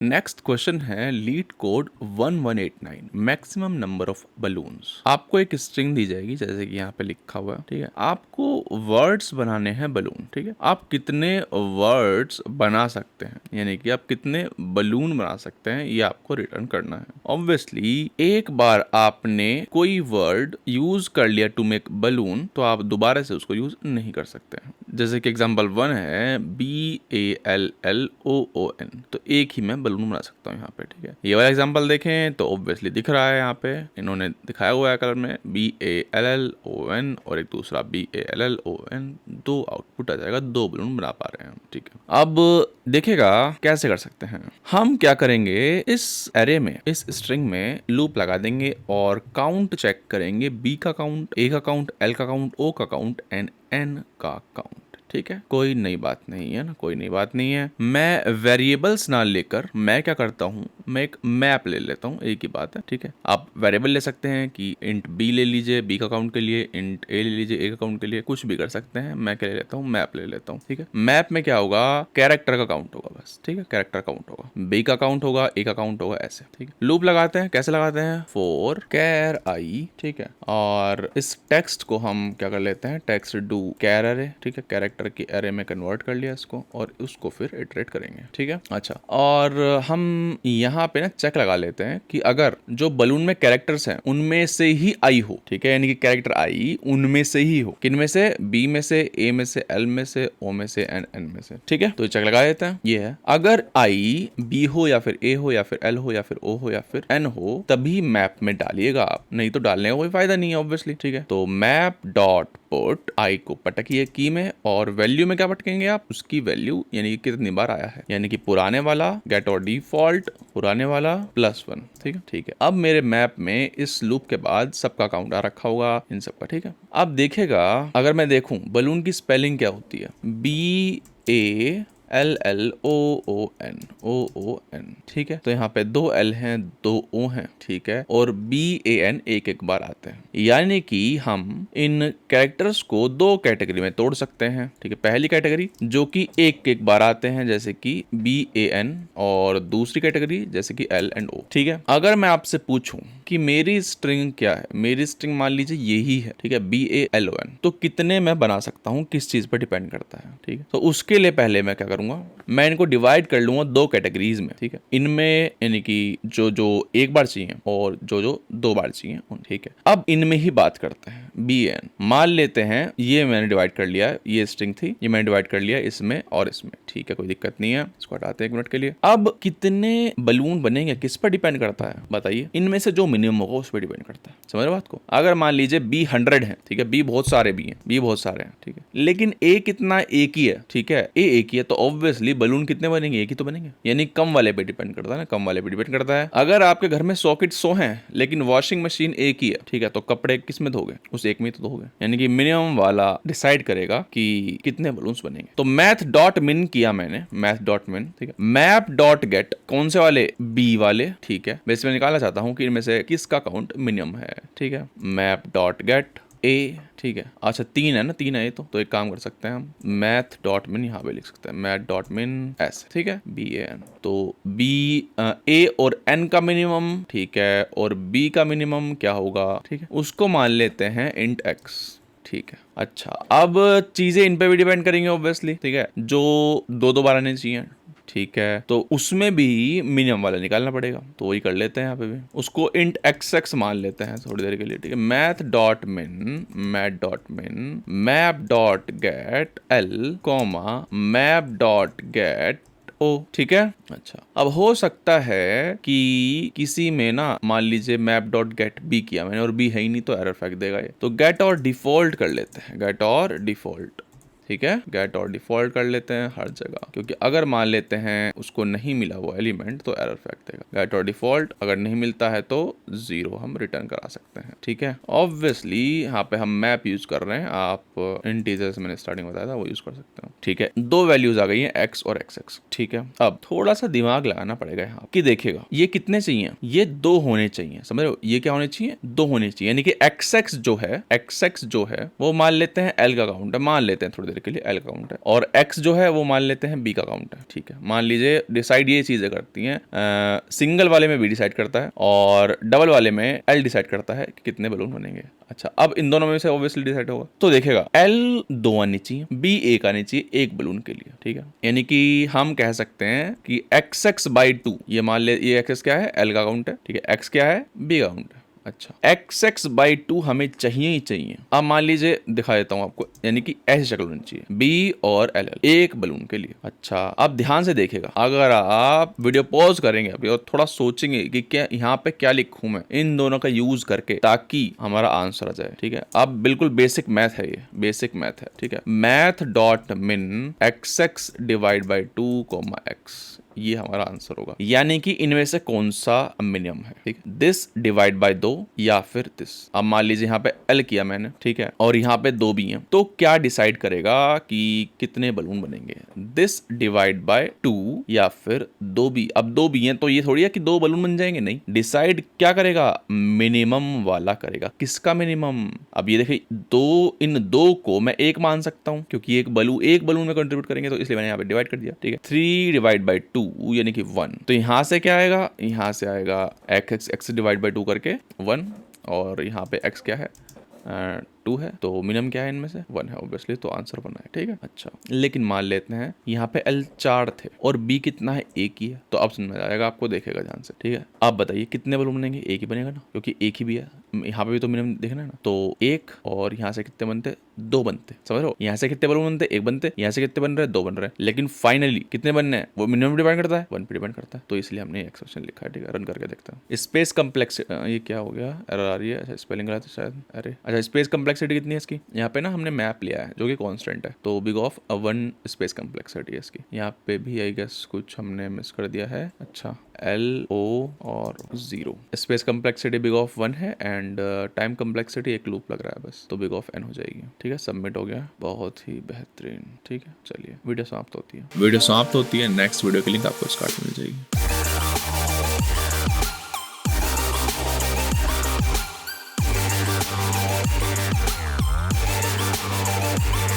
Next question है leet code 1189 maximum number of balloons. आपको एक स्ट्रिंग दी जाएगी जैसे कि यहाँ पे लिखा हुआ है, ठीक है। आपको वर्ड्स बनाने हैं बलून, ठीक है। आप कितने वर्ड्स बना सकते हैं, यानी कि आप कितने बलून बना सकते हैं, ये आपको रिटर्न करना है। ऑब्वियसली एक बार आपने कोई वर्ड यूज कर लिया टू मेक बलून तो आप दोबारा से उसको यूज नहीं कर सकते हैं। जैसे कि एग्जाम्पल 1 है BALLOON, तो एक ही मैं बलून बना सकता हूँ यहाँ पे, ठीक है। ये वाला एग्जाम्पल देखें तो ऑब्वियसली दिख रहा है, यहाँ पे इन्होंने दिखाया हुआ है कलर में BALLON और एक दूसरा BALLON, दो आउटपुट आ जाएगा, दो बलून बना पा रहे हैं हम, ठीक है। अब देखेगा कैसे कर सकते हैं। हम क्या करेंगे, इस एरे में, इस स्ट्रिंग में लूप लगा देंगे और काउंट चेक करेंगे, B का काउंट, A का काउंट, L का काउंट, O का काउंट एंड N का काउंट, ठीक है। कोई नई बात नहीं है ना, कोई नई बात नहीं है। मैं वेरिएबल्स ना लेकर मैं क्या करता हूँ, मैं एक मैप ले लेता हूँ, एक ही बात है, ठीक है। आप वेरिएबल ले सकते हैं कि इंट B ले लीजिए B का काउंट के लिए, इंट A ले लीजिए A का काउंट के लिए, कुछ भी कर सकते हैं। मैं क्या ले लेता हूँ, मैप ले लेता हूँ, ठीक है। मैप में क्या होगा, कैरेक्टर का काउंट होगा बस, ठीक है। कैरेक्टर काउंट होगा, B का काउंट होगा, A का काउंट होगा, ऐसे, ठीक है। लूप लगाते हैं, कैसे लगाते हैं, फॉर कैर आई, ठीक है। और इस टेक्स्ट को हम क्या कर लेते हैं, टेक्स्ट डू कैर अरे, ठीक है। कैरेक्टर की एरे में कन्वर्ट कर लिया इसको और उसको फिर इटरेट करेंगे, ठीक है। अच्छा, और हम यहाँ पे ना चेक लगा लेते हैं कि अगर जो बलून में कैरेक्टर्स हैं उनमें से ही आई हो, ठीक है, यानी कि कैरेक्टर आई उनमें से ही हो, किन में से, B में से, A में से, L में से, O में से एंड N में से, ठीक है। तो चेक लगा देते हैं, ये है। अगर आई B हो या फिर A हो या फिर L हो या फिर O हो या फिर N हो तभी मैप में डालिएगा आप, नहीं तो डालने का कोई फायदा नहीं है ऑब्वियसली, ठीक है। तो मैप डॉट पुट आई को पटकिए की में और वैल्यू में क्या पटकेंगे आप, उसकी वैल्यू यानी कि कितनी बार आया है, यानी कि पुराने वाला गेट और डिफॉल्ट, पुराने वाला +1, ठीक है, ठीक है। अब मेरे मैप में इस लूप के बाद सबका काउंट आ रखा होगा, इन सबका, ठीक है। अब देखेगा, अगर मैं देखूं बलून की स्पेलिंग क्या होती है, BALLOON, ठीक है। तो यहाँ पे 2 L हैं, 2 O हैं, ठीक है, और BAN एक एक बार आते हैं, यानी कि हम इन कैरेक्टर्स को दो कैटेगरी में तोड़ सकते हैं, ठीक है। पहली कैटेगरी जो कि एक एक बार आते हैं जैसे कि BAN, और दूसरी कैटेगरी जैसे कि L एंड O, ठीक है। अगर मैं आपसे पूछूं कि मेरी स्ट्रिंग क्या है, मेरी स्ट्रिंग मान लीजिए यही है, ठीक है, BALON, तो कितने मैं बना सकता हूँ, किस चीज पर डिपेंड करता है, ठीक है। तो उसके लिए पहले मैं क्या करूंगा, मैं इनको डिवाइड कर लूंगा दो कैटेगरीज में, ठीक है। इनमें यानी कि जो जो एक बार चाहिए और जो जो 2 बार चाहिए, ठीक है। अब इनमें ही बात करते हैं, BAN मान लेते हैं, ये मैंने डिवाइड कर लिया, ये स्ट्रिंग थी, ये मैंने डिवाइड कर लिया इसमें और इसमें, ठीक है, कोई दिक्कत नहीं है। इसको हटाते हैं 1 मिनट के लिए। अब कितने बलून बनेंगे किस पर डिपेंड करता है बताइए, इनमें से जो मिनिमम होगा उस पर डिपेंड करता है, समझ रहे बात को। अगर मान लीजिए B 100 है, ठीक है, B बहुत सारे B हैं, B बहुत सारे हैं, ठीक है, लेकिन A कितना, एक ही है, ठीक है, A एक ही है, तो ऑब्वियसली बलून कितने बनेंगे, एक ही तो बनेंगे, यानी कम वाले पे डिपेंड करता है ना, कम वाले पे डिपेंड करता है। अगर आपके घर में सॉकेट 100 हैं लेकिन वॉशिंग मशीन एक ही है, ठीक है, तो कपड़े किस में धोगे, उस एक में तो धोगे, यानी कि मिनिमम वाला डिसाइड करेगा कि कितने बलून्स बनेंगे। तो मैथ डॉट मिन किया मैंने, मैथ डॉट मिन, ठीक है। मैप डॉट गेट कौन से वाले, B वाले, ठीक है। वैसे मैं निकालना चाहता हूँ कि इनमें से किसका काउंट मिनिमम है, ठीक है। मैप डॉट गेट A, ठीक है। अच्छा 3 है ना, 3 है ये, तो एक काम कर सकते हैं हम, मैथ डॉट मिन यहाँ पे लिख सकते हैं, मैथ डॉट मिन ऐसे, ठीक है, BAN। तो A और N का मिनिमम, ठीक है, और B का मिनिमम क्या होगा, ठीक है, उसको मान लेते हैं इंट X, ठीक है। अच्छा, अब चीजें इन पे भी डिपेंड करेंगे ऑब्वियसली, ठीक है, जो 2 बार आने चाहिए, ठीक है, तो उसमें भी मिनिमम वाला निकालना पड़ेगा, तो वही कर लेते हैं यहाँ पे भी, उसको इंट XX मान लेते हैं थोड़ी देर के लिए, ठीक है। मैथ डॉट मिन map dot gate L comma map dot gate O, ठीक है। अच्छा, अब हो सकता है कि किसी में ना, मान लीजिए मैप डॉट गेट B किया मैंने और B है ही नहीं तो एरर फेंक देगा ये, तो गेट और डिफॉल्ट कर लेते हैं, गेट और डिफॉल्ट, ठीक है, गेट और डिफॉल्ट कर लेते हैं हर जगह, क्योंकि अगर मान लेते हैं उसको नहीं मिला वो एलिमेंट तो एरर फेंक देगा। गेट और डिफॉल्ट अगर नहीं मिलता है तो 0 हम रिटर्न करा सकते हैं, ठीक है। ऑब्वियसली यहाँ पे हम मैप यूज कर रहे हैं, आप इंटीजर्स मैंने स्टार्टिंग बताया था वो यूज कर सकते हो, ठीक है। 2 वैल्यूज आ गई हैं X और XX, ठीक है। अब थोड़ा सा दिमाग लगाना पड़ेगा यहाँ कि देखिएगा ये कितने चाहिए, ये 2 होने चाहिए, समझ रहे हो, ये क्या होने चाहिए, 2 होने चाहिए, यानी कि XX जो है वो मान लेते हैं L का काउंट है, मान लेते हैं थोड़ी देर के लिए L का काउंट है, और X जो है वो मान लेते हैं B का काउंट है। ठीक है, मान लीजिए डिसाइड ये चीजें करती हैं, सिंगल वाले में B डिसाइड करता है और डबल वाले में L डिसाइड करता है कि कितने बलून बनेंगे। अच्छा, अब इन दोनों में से ऑब्वियसली डिसाइड होगा, तो देखेगा L 2 आनी चाहिए, B 1 आनी चाहिए एक बलून के लिए। ठीक है, यानी कि हम कह सकते हैं कि XX/2, ये मान ले ये XX क्या है, L का काउंट है। ठीक है, X क्या है, B का काउंट है। अच्छा, XX/2 हमें चाहिए ही चाहिए। अब मान लीजिए दिखा देता हूं आपको, यानी कि ऐसी शक्ल होनी चाहिए, B और LL एक बलून के लिए। अच्छा, अब ध्यान से देखेगा, अगर आप वीडियो पॉज करेंगे अभी और थोड़ा सोचेंगे कि क्या यहाँ पे क्या लिखूं मैं इन दोनों का यूज करके ताकि हमारा आंसर आ जाए। ठीक है, अब बिल्कुल बेसिक मैथ है, ये बेसिक मैथ है। ठीक है, math.min XX/2, x, ये हमारा आंसर होगा, यानी कि इनमें से कौन सा मिनिमम है। ठीक है, दिस डिवाइड बाय 2 या फिर दिस। अब मान लीजिए यहाँ पे L किया मैंने, ठीक है, और यहाँ पे 2 भी हैं, तो क्या डिसाइड करेगा कि कितने बलून बनेंगे, दिस डिवाइड बाय 2 या फिर 2 भी। अब 2 भी हैं तो ये थोड़ी है कि 2 बलून बन जाएंगे, नहीं, डिसाइड क्या करेगा, मिनिमम वाला करेगा। किसका मिनिमम, अब ये देखिए इन दो को मैं एक मान सकता हूँ क्योंकि एक बलून में कंट्रीब्यूट करेंगे, तो इसलिए मैंने यहाँ पे डिवाइड कर दिया। ठीक है, 3 डिवाइड बाई 2 यानी कि 1, तो यहाँ से क्या आएगा, यहाँ से आएगा x डिवाइड बाई 2 करके 1, और यहाँ पे x क्या है 2 है, तो मिनिमम क्या है इनमें से 1 है ऑब्वियसली, तो आंसर बना है। ठीक है, अच्छा, लेकिन मान लेते हैं यहाँ पे L 4 थे और B कितना है, एक ही है, तो अब समझ में आएगा आपको, देखेगा ध्यान से। ठीक है, आप बताइए कितने बलून बनेंगे, एक ही बनेगा ना, क्योंकि एक ही भी है, यहाँ पे भी तो मिनिमम देखना है ना, तो एक, और यहाँ से कितने बनते, 2 बनते, समझ रहे हो, यहाँ से कितने बलून बनते, 1 बनते, यहाँ से कितने बन रहे हैं, 2 बन रहे हैं, लेकिन फाइनली कितने बनने हैं वो मिनिमम डिपेंड करता है, 1 पे डिपेंड करता है, तो इसलिए हमने एक्सप्रेशन लिखा है। ठीक है, रन करके देखते हैं। स्पेस कम्प्लेक्सिटी, ये क्या हो गया, एरर आ रही है, अच्छा स्पेलिंग गलत है शायद, अरे अच्छा, स्पेस कम्प्लेक्सिटी कितनी है इसकी, यहाँ पे ना हमने मैप लिया है जो कि कांस्टेंट है, तो बिग ऑफ 1 स्पेस कम्प्लेक्सिटी है इसकी। यहाँ पे भी आई गेस कुछ हमने मिस कर दिया है। अच्छा, LO और 0, स्पेस कम्प्लेक्सिटी बिग ऑफ 1 है एंड टाइम कम्प्लेक्सिटी एक लूप लग रहा है बस, तो बिग ऑफ n हो जाएगी। ठीक है, सबमिट हो गया, बहुत ही बेहतरीन। ठीक है, चलिए वीडियो समाप्त होती है। नेक्स्ट वीडियो की लिंक आपको स्टार्ट मिल जाएगी।